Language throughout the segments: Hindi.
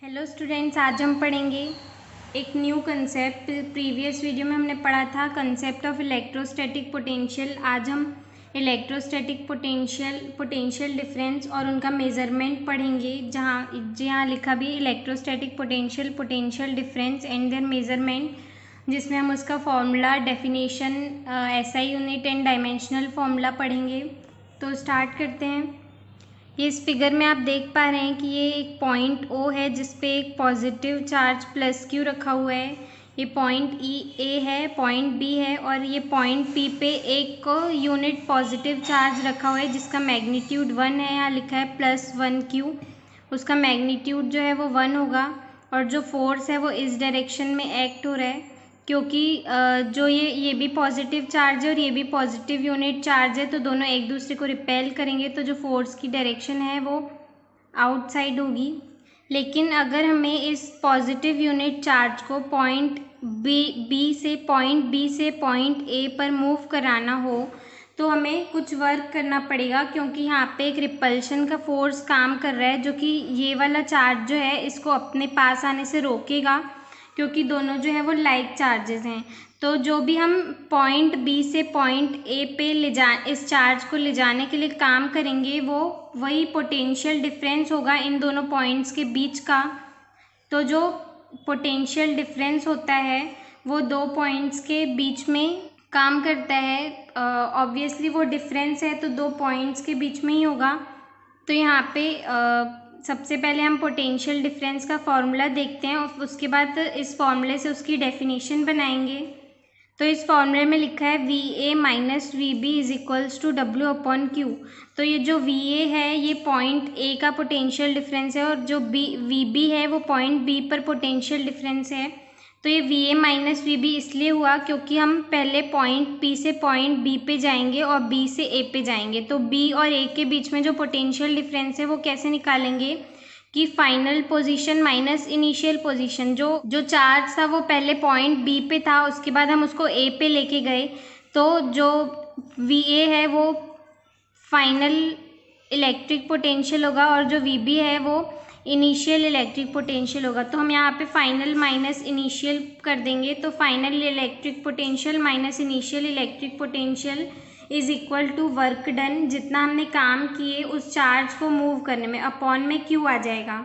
हेलो स्टूडेंट्स, आज हम पढ़ेंगे एक न्यू कंसेप्ट। प्रीवियस वीडियो में हमने पढ़ा था कंसेप्ट ऑफ इलेक्ट्रोस्टैटिक पोटेंशियल। आज हम इलेक्ट्रोस्टैटिक पोटेंशियल डिफरेंस और उनका मेजरमेंट पढ़ेंगे, जहाँ लिखा भी electrostatic potential difference and there measurement, जिसमें हम उसका formula, definition, SI unit and dimensional formula पढ़ेंगे। तो स्टार्ट करते हैं। ये इस फिगर में आप देख पा रहे हैं कि ये एक पॉइंट O है जिसपे एक पॉजिटिव चार्ज प्लस Q रखा हुआ है। ये पॉइंट A है, पॉइंट B है, और ये पॉइंट P पे एक यूनिट पॉजिटिव चार्ज रखा हुआ है जिसका मैग्नीट्यूड 1 है। यहाँ लिखा है +1Q। उसका मैग्नीट्यूड जो है वो 1 होगा, और जो फोर्स है वो इस डायरेक्शन में एक्ट हो रहा है, क्योंकि जो ये भी पॉजिटिव चार्ज है और ये भी पॉजिटिव यूनिट चार्ज है, तो दोनों एक दूसरे को रिपेल करेंगे, तो जो फोर्स की डायरेक्शन है वो आउटसाइड होगी। लेकिन अगर हमें इस पॉजिटिव यूनिट चार्ज को पॉइंट बी से पॉइंट ए पर मूव कराना हो तो हमें कुछ वर्क करना पड़ेगा, क्योंकि यहाँ पे एक रिपल्शन का फोर्स काम कर रहा है, जो कि ये वाला चार्ज जो है इसको अपने पास आने से रोकेगा, क्योंकि दोनों जो है वो लाइक चार्जेस हैं। तो जो भी हम पॉइंट बी से पॉइंट ए पे इस चार्ज को ले जाने के लिए काम करेंगे, वो वही पोटेंशियल डिफरेंस होगा इन दोनों पॉइंट्स के बीच का। तो जो पोटेंशियल डिफरेंस होता है वो दो पॉइंट्स के बीच में काम करता है। ऑब्वियसली वो डिफरेंस है तो दो पॉइंट्स के बीच में ही होगा। तो यहाँ पे सबसे पहले हम पोटेंशियल डिफरेंस का फॉर्मूला देखते हैं, और उसके बाद इस फॉर्मूले से उसकी डेफिनेशन बनाएंगे। तो इस फॉर्मूले में लिखा है VA minus VB is equals to W/Q। तो ये जो VA है ये पॉइंट A का पोटेंशियल डिफरेंस है, और जो VB है वो पॉइंट B पर पोटेंशियल डिफरेंस है। तो ये VA माइनस VB इसलिए हुआ क्योंकि हम पहले पॉइंट P से पॉइंट B पे जाएंगे और B से A पे जाएंगे। तो B और A के बीच में जो पोटेंशियल डिफरेंस है वो कैसे निकालेंगे कि final position minus initial position. जो चार्ज था वो पहले पॉइंट B पे था, उसके बाद हम उसको A पे लेके गए, तो जो VA है वो फाइनल इलेक्ट्रिक पोटेंशियल होगा, और जो VB है वो इनिशियल इलेक्ट्रिक पोटेंशियल होगा। तो हम यहाँ पे फाइनल माइनस इनिशियल कर देंगे, तो final electric potential minus initial electric potential is equal to work done. जितना हमने काम किए उस चार्ज को मूव करने में, अपॉन में Q आ जाएगा।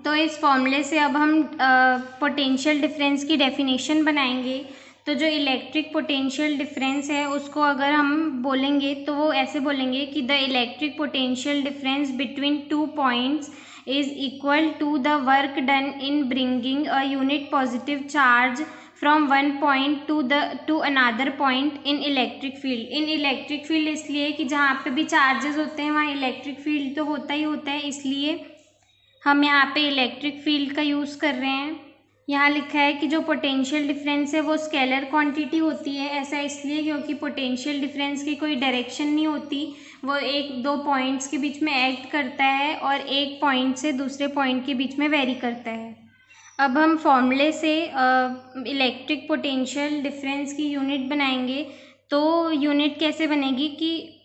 तो इस फॉर्मूले से अब हम पोटेंशियल डिफरेंस की डेफिनेशन बनाएंगे। तो जो इलेक्ट्रिक पोटेंशियल डिफरेंस है उसको अगर हम बोलेंगे तो वो ऐसे बोलेंगे कि the electric potential difference between two points is equal to the work done in bringing a unit positive charge from one point to another point in electric field। in electric field इसलिए कि जहाँ पे भी चार्जेस होते हैं वहाँ इलेक्ट्रिक फील्ड तो होता ही होता है, इसलिए हम यहाँ पे इलेक्ट्रिक फील्ड का यूज़ कर रहे हैं। यहाँ लिखा है कि जो पोटेंशियल डिफरेंस है वो स्केलर क्वांटिटी होती है। ऐसा इसलिए क्योंकि पोटेंशियल डिफरेंस की कोई डायरेक्शन नहीं होती, वो एक दो पॉइंट्स के बीच में एक्ट करता है और एक पॉइंट से दूसरे पॉइंट के बीच में वेरी करता है। अब हम फॉर्मूले से इलेक्ट्रिक पोटेंशियल डिफरेंस की यूनिट बनाएंगे। तो यूनिट कैसे बनेगी कि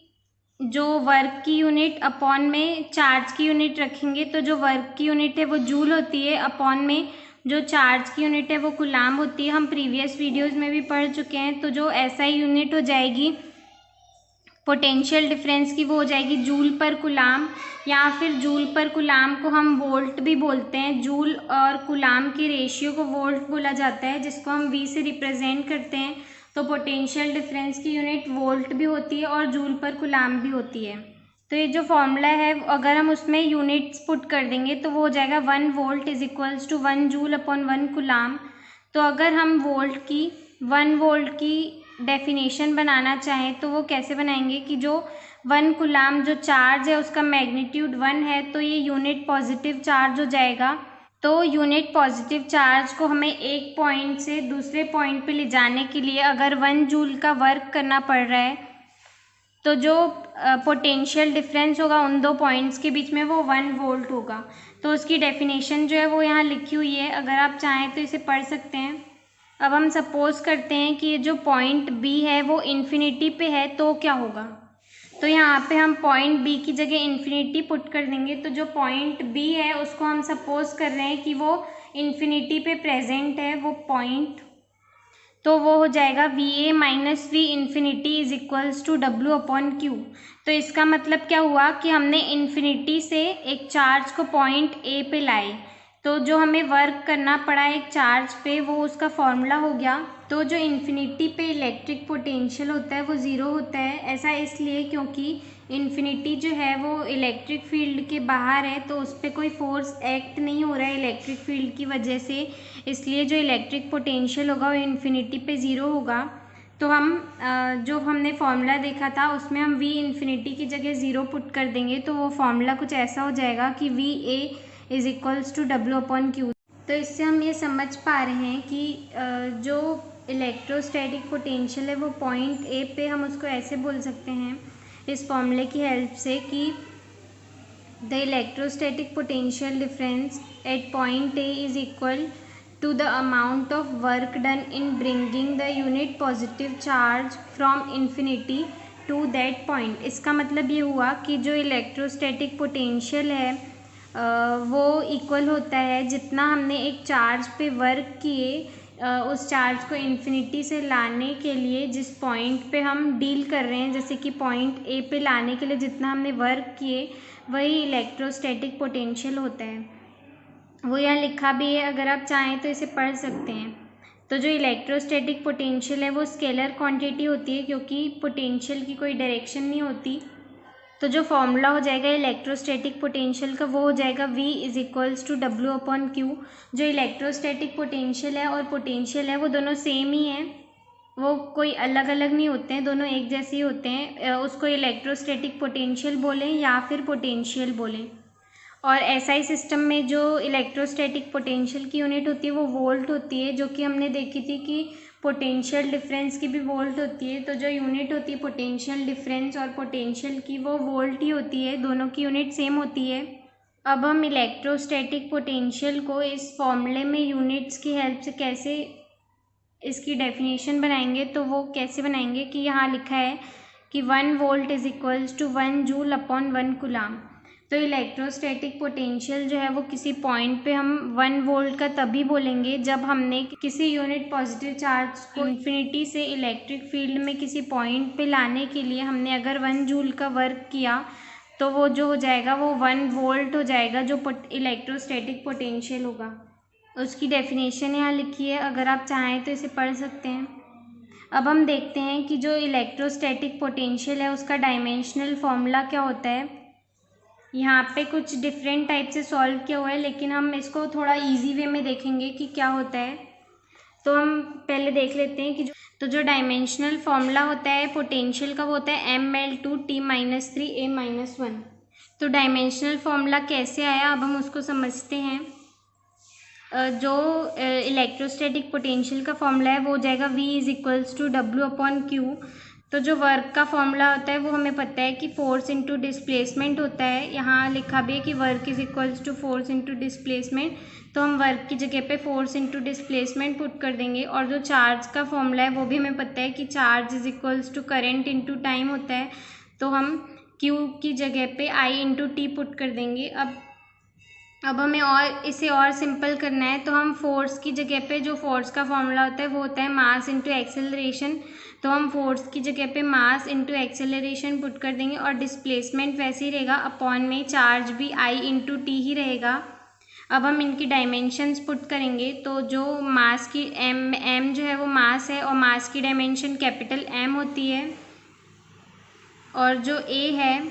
जो वर्क की यूनिट अपॉन में चार्ज की यूनिट रखेंगे, तो जो वर्क की यूनिट है वो जूल होती है, अपॉन में जो चार्ज की यूनिट है वो कूलाम होती है। हम प्रीवियस वीडियोस में भी पढ़ चुके हैं। तो जो SI यूनिट हो जाएगी पोटेंशियल डिफरेंस की वो हो जाएगी जूल पर कूलाम, या फिर जूल पर कूलाम को हम वोल्ट भी बोलते हैं। जूल और कूलाम के रेशियो को वोल्ट बोला जाता है, जिसको हम V से रिप्रेजेंट करते हैं। तो पोटेंशियल डिफरेंस की यूनिट वोल्ट भी होती है और जूल पर कूलाम भी होती है। तो ये जो फॉर्मूला है अगर हम उसमें यूनिट्स पुट कर देंगे तो वो हो जाएगा 1 volt is equals to 1 joule upon 1 coulomb. तो अगर हम 1 वोल्ट की डेफिनेशन बनाना चाहें तो वो कैसे बनाएंगे कि जो 1 कूलाम जो चार्ज है उसका मैग्नीट्यूड 1 है, तो ये यूनिट पॉजिटिव चार्ज हो जाएगा। तो यूनिट पॉजिटिव चार्ज को हमें एक पॉइंट से दूसरे पॉइंट पे ले जाने के लिए अगर 1 जूल का वर्क करना पड़ रहा है, तो जो पोटेंशियल डिफरेंस होगा उन दो पॉइंट्स के बीच में वो 1 वोल्ट होगा। तो उसकी डेफिनेशन जो है वो यहाँ लिखी हुई है, अगर आप चाहें तो इसे पढ़ सकते हैं। अब हम सपोज करते हैं कि ये जो पॉइंट B है वो इन्फिनिटी पे है, तो क्या होगा। तो यहाँ पे हम पॉइंट बी की जगह इन्फिनिटी पुट कर देंगे। तो जो पॉइंट बी है उसको हम सपोज कर रहे हैं कि वो इन्फिनिटी पे प्रेजेंट है वो पॉइंट, तो वो हो जाएगा V A minus V infinity is equals to W upon Q. तो इसका मतलब क्या हुआ कि हमने इन्फिनिटी से एक चार्ज को पॉइंट ए पे लाए, तो जो हमें वर्क करना पड़ा एक चार्ज पे वो उसका फॉर्मूला हो गया। तो जो इन्फिनिटी पे इलेक्ट्रिक पोटेंशियल होता है वो ज़ीरो होता है। ऐसा इसलिए क्योंकि इन्फिनिटी जो है वो इलेक्ट्रिक फील्ड के बाहर है, तो उस पर कोई फोर्स एक्ट नहीं हो रहा है इलेक्ट्रिक फील्ड की वजह से, इसलिए जो इलेक्ट्रिक पोटेंशियल होगा वो इन्फिनिटी पे ज़ीरो होगा। तो हम जो हमने फॉर्मूला देखा था उसमें हम वी इन्फिनिटी की जगह ज़ीरो पुट कर देंगे, तो वो फॉर्मूला कुछ ऐसा हो जाएगा कि V A is equals to W upon Q. तो इससे हम ये समझ पा रहे हैं कि जो इलेक्ट्रोस्टैटिक पोटेंशियल है वो पॉइंट ए पे हम उसको ऐसे बोल सकते हैं इस फॉर्मूले की हेल्प से कि the electrostatic potential difference at point A is equal to the amount of work done in bringing the unit positive charge from infinity to that point। इसका मतलब ये हुआ कि जो इलेक्ट्रोस्टैटिक पोटेंशियल है वो इक्वल होता है जितना हमने एक चार्ज पे वर्क किए उस चार्ज को इन्फिनिटी से लाने के लिए जिस पॉइंट पे हम डील कर रहे हैं, जैसे कि पॉइंट ए पे लाने के लिए जितना हमने वर्क किए वही इलेक्ट्रोस्टैटिक पोटेंशियल होता है। वो यहाँ लिखा भी है, अगर आप चाहें तो इसे पढ़ सकते हैं। तो जो इलेक्ट्रोस्टैटिक पोटेंशियल है वो स्केलर क्वांटिटी होती है क्योंकि पोटेंशियल की कोई डायरेक्शन नहीं होती। तो जो फॉर्मूला हो जाएगा इलेक्ट्रोस्टैटिक पोटेंशियल का वो हो जाएगा V is equals to W upon Q. जो इलेक्ट्रोस्टैटिक पोटेंशियल है और पोटेंशियल है वो दोनों सेम ही हैं, वो कोई अलग अलग नहीं होते हैं, दोनों एक जैसे ही होते हैं। उसको इलेक्ट्रोस्टैटिक पोटेंशियल बोलें या फिर पोटेंशियल बोलें। और एसआई सिस्टम में जो इलेक्ट्रोस्टैटिक पोटेंशियल की यूनिट होती है वो वोल्ट होती है, जो कि हमने देखी थी कि पोटेंशियल डिफरेंस की भी वोल्ट होती है। तो जो यूनिट होती है पोटेंशियल डिफरेंस और पोटेंशियल की वो वोल्ट ही होती है, दोनों की यूनिट सेम होती है। अब हम इलेक्ट्रोस्टैटिक पोटेंशियल को इस फॉर्मूले में यूनिट्स की हेल्प से कैसे इसकी डेफिनेशन बनाएंगे, तो वो कैसे बनाएंगे कि यहाँ लिखा है कि 1 volt is equals to 1 joule upon 1 coulomb. तो इलेक्ट्रोस्टैटिक पोटेंशियल जो है वो किसी पॉइंट पे हम 1 वोल्ट का तभी बोलेंगे जब हमने किसी यूनिट पॉजिटिव चार्ज को इन्फिनिटी से इलेक्ट्रिक फील्ड में किसी पॉइंट पे लाने के लिए हमने अगर 1 जूल का वर्क किया, तो वो जो हो जाएगा वो 1 वोल्ट हो जाएगा जो इलेक्ट्रोस्टैटिक पोटेंशियल होगा। उसकी डेफिनेशन यहाँ लिखी है, अगर आप चाहें तो इसे पढ़ सकते हैं। अब हम देखते हैं कि जो इलेक्ट्रोस्टैटिक पोटेंशियल है उसका डायमेंशनल फॉर्मूला क्या होता है। यहाँ पे कुछ डिफरेंट टाइप से सॉल्व किया हुआ है, लेकिन हम इसको थोड़ा इजी वे में देखेंगे कि क्या होता है। तो हम पहले देख लेते हैं कि जो डायमेंशनल फॉर्मूला होता है पोटेंशियल का वो होता है mL2T-3A-1। तो डायमेंशनल फॉर्मूला कैसे आया अब हम उसको समझते हैं। जो इलेक्ट्रोस्टैटिक पोटेंशियल का फॉर्मूला है वो हो जाएगा V is equals to W upon Q. तो जो वर्क का फॉर्मूला होता है वो हमें पता है कि फोर्स इंटू डिस्प्लेसमेंट होता है। यहाँ लिखा भी है कि work is equals to force into displacement, तो हम वर्क की जगह पे फोर्स इंटू डिस्प्लेसमेंट पुट कर देंगे। और जो चार्ज का फॉर्मूला है वो भी हमें पता है कि charge is equals to current into time होता है, तो हम Q की जगह पे I इंटू टी पुट कर देंगे। अब हमें और इसे और सिंपल करना है, तो हम फोर्स की जगह पे जो फोर्स का फॉर्मूला होता है वो होता है मास इंटू एक्सेलरेशन, तो हम फोर्स की जगह पे मास इंटू एक्सेलरेशन पुट कर देंगे। और डिस्प्लेसमेंट वैसे ही रहेगा, अपॉन में चार्ज भी I इंटू टी ही रहेगा। अब हम इनकी डायमेंशंस पुट करेंगे, तो जो मास की m जो है वो मास है और मास की डायमेंशन कैपिटल M होती है, और जो a है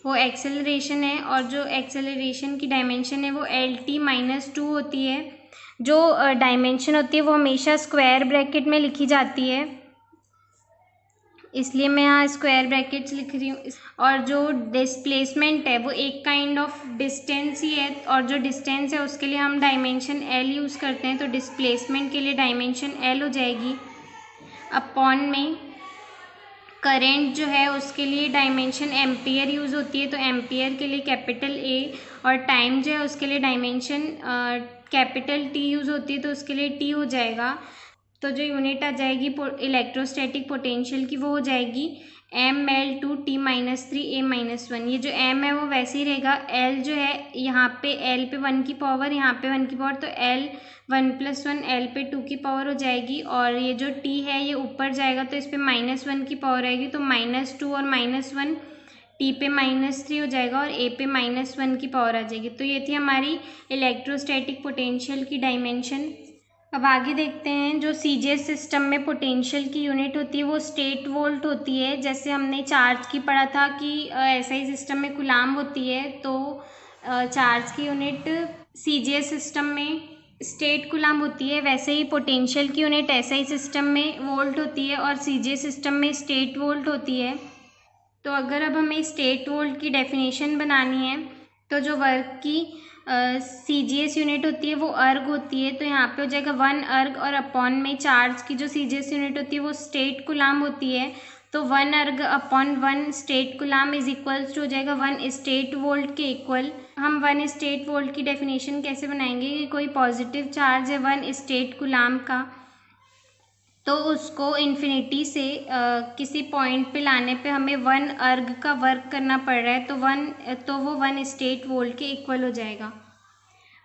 वो एक्सेलरेशन है और जो एक्सेलरेशन की डायमेंशन है वो LT-2 होती है। जो डायमेंशन होती है वो हमेशा स्क्वायर ब्रैकेट में लिखी जाती है, इसलिए मैं यहाँ स्क्वायर ब्रैकेट्स लिख रही हूँ। और जो डिस्प्लेसमेंट है वो एक काइंड ऑफ डिस्टेंस ही है, और जो डिस्टेंस है उसके लिए हम डायमेंशन L यूज़ करते हैं, तो डिस्प्लेसमेंट के लिए डायमेंशन L हो जाएगी। अपॉन में करेंट जो है उसके लिए डायमेंशन एम्पियर यूज़ होती है, तो एम्पियर के लिए कैपिटल A, और टाइम जो है उसके लिए डायमेंशन कैपिटल T यूज़ होती है, तो उसके लिए T हो जाएगा। तो जो यूनिट आ जाएगी इलेक्ट्रोस्टैटिक पोटेंशियल की वो हो जाएगी ml2t-3 a-1। ये जो m है वो वैसे ही रहेगा। l जो है यहाँ पे l पे 1 की पावर, यहाँ पे 1 की पावर, तो l 1 + 1 l पे 2 की पावर हो जाएगी। और ये जो t है ये ऊपर जाएगा तो इस पे -1 की पावर आएगी, तो -2 और -1 t पे -3 हो जाएगा और a पे -1 की पावर आ जाएगी। तो ये थी हमारी इलेक्ट्रोस्टैटिक पोटेंशियल की डायमेंशन। अब आगे देखते हैं, जो सीजीएस सिस्टम में पोटेंशियल की यूनिट होती है वो स्टेट वोल्ट होती है। जैसे हमने चार्ज की पढ़ा था कि एसआई सिस्टम में कूलाम होती है, तो चार्ज की यूनिट सीजीएस सिस्टम में स्टेट कूलाम होती है, वैसे ही पोटेंशियल की यूनिट एसआई सिस्टम में वोल्ट होती है और सीजीएस सिस्टम में स्टेट वोल्ट होती है। तो अगर अब हमें स्टेट वोल्ट की डेफिनेशन बनानी है, तो जो वर्क की सीजीएस यूनिट होती है वो अर्ग होती है, तो यहाँ पे हो जाएगा 1 अर्ग, और अपॉन में चार्ज की जो सीजीएस यूनिट होती है वो स्टेट कूलाम होती है, तो 1 erg upon 1 stat coulomb is equals to हो जाएगा 1 स्टेट वोल्ट के इक्वल। हम 1 स्टेट वोल्ट की डेफिनेशन कैसे बनाएंगे कि कोई पॉजिटिव चार्ज है 1 स्टेट कूलाम का, तो उसको इन्फिनिटी से किसी पॉइंट पे लाने पे हमें 1 अर्ग का वर्क करना पड़ रहा है, तो वो 1 स्टेट वोल्ट के इक्वल हो जाएगा।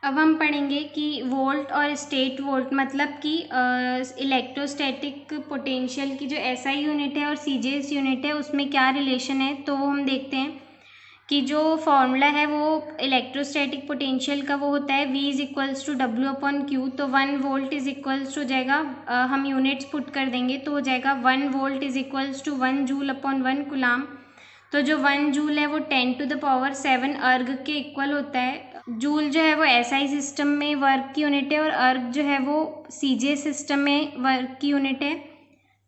अब हम पढ़ेंगे कि वोल्ट और स्टेट वोल्ट मतलब कि इलेक्ट्रोस्टैटिक पोटेंशियल की जो एसआई यूनिट है और सीजीएस यूनिट है उसमें क्या रिलेशन है। तो वो हम देखते हैं कि जो फॉर्मूला है वो इलेक्ट्रोस्टैटिक पोटेंशियल का वो होता है V = W/Q। तो 1 वोल्ट इज इक्वल्स टू हो जाएगा, हम यूनिट्स पुट कर देंगे तो हो जाएगा 1 वोल्ट इज इक्वल्स टू 1 जूल/1 कूलाम। तो जो 1 जूल है वो 10⁷ अर्ग के इक्वल होता है। जूल जो है वो एसआई सिस्टम में वर्क की यूनिट है और अर्ग जो है वो सीजीएस सिस्टम में वर्क की यूनिट है।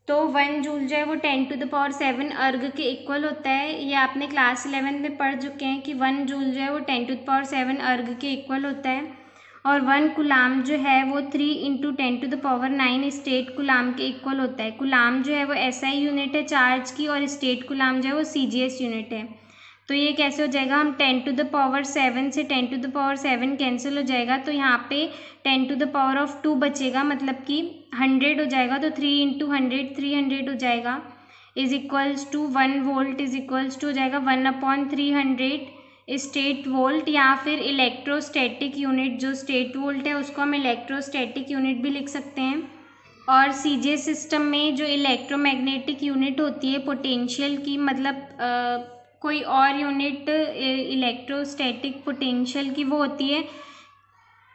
तो 1 जूल जो है वो 10⁷ अर्ग के इक्वल होता है। ये आपने क्लास 11 में पढ़ चुके हैं कि 1 जूल जो है वो 10⁷ अर्ग के इक्वल होता है, और 1 कूलाम जो है वो 3 × 10⁹ स्टेट कूलाम के इक्वल होता है। कूलाम जो है वो एसआई यूनिट है चार्ज की, और स्टेट कूलाम जो है वो सीजीएस यूनिट है। तो ये कैसे हो जाएगा, हम 10⁷ से 10⁷ कैंसिल हो जाएगा, तो यहाँ पे 10⁻² बचेगा, मतलब कि 100 हो जाएगा। तो 3 × 100 300 हो जाएगा, is equals to 1 volt is equals to हो जाएगा 1/300 स्टेट वोल्ट, या फिर इलेक्ट्रोस्टैटिक यूनिट जो स्टेट वोल्ट है उसको हम इलेक्ट्रोस्टैटिक यूनिट भी लिख सकते हैं। और सीजीएस सिस्टम में जो इलेक्ट्रोमैग्नेटिक यूनिट होती है पोटेंशियल की, मतलब कोई और यूनिट इलेक्ट्रोस्टैटिक पोटेंशियल की वो होती है,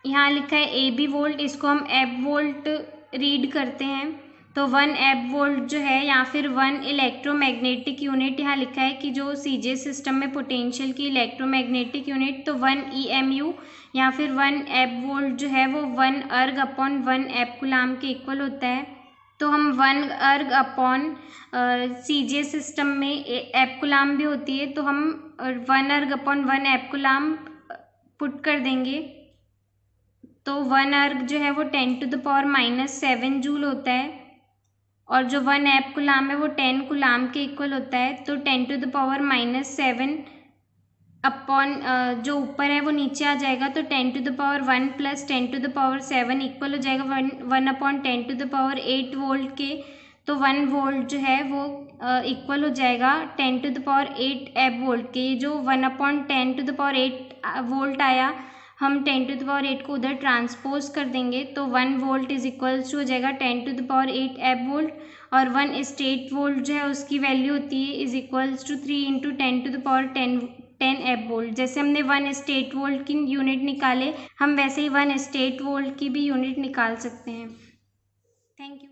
यहाँ लिखा है AB वोल्ट, इसको हम एब वोल्ट रीड करते हैं। तो 1 एब वोल्ट जो है, या फिर 1 इलेक्ट्रोमैग्नेटिक यूनिट, यहाँ लिखा है कि जो सीजीएस सिस्टम में पोटेंशियल की इलेक्ट्रोमैग्नेटिक यूनिट, तो 1 EMU या फिर 1 एब वोल्ट जो है वो 1 अर्ग अपॉन 1 एब कूलाम के इक्वल होता है। तो हम 1 अर्ग अपॉन सीजीएस सिस्टम में एब कूलाम भी होती है, तो हम 1 अर्ग अपॉन 1 एब कूलाम पुट कर देंगे। तो 1 अर्ग जो है वो 10⁻⁷ जूल होता है, और जो 1 एब कूलाम है वो 10 कूलाम के इक्वल होता है। तो 10⁻⁷ अपॉन जो ऊपर है वो नीचे आ जाएगा, तो 10⁻1 + 10⁻7 इक्वल हो जाएगा 1/10⁸ वोल्ट के। तो 1 वोल्ट जो है वो इक्वल हो जाएगा 10⁸ एब वोल्ट के। ये जो 1/10⁸ वोल्ट आया, हम 10⁸ को उधर ट्रांसपोज कर देंगे, तो 1 वोल्ट इज इक्वल्स टू हो जाएगा 10⁸ एब वोल्ट, और 1 स्टेट वोल्ट जो है उसकी वैल्यू होती है इज इक्वल्स टू 3 × 10 एब वोल्ट। जैसे हमने 1 स्टेट वोल्ट की यूनिट निकाले, हम वैसे ही 1 स्टेट वोल्ट की भी यूनिट निकाल सकते हैं। Thank you.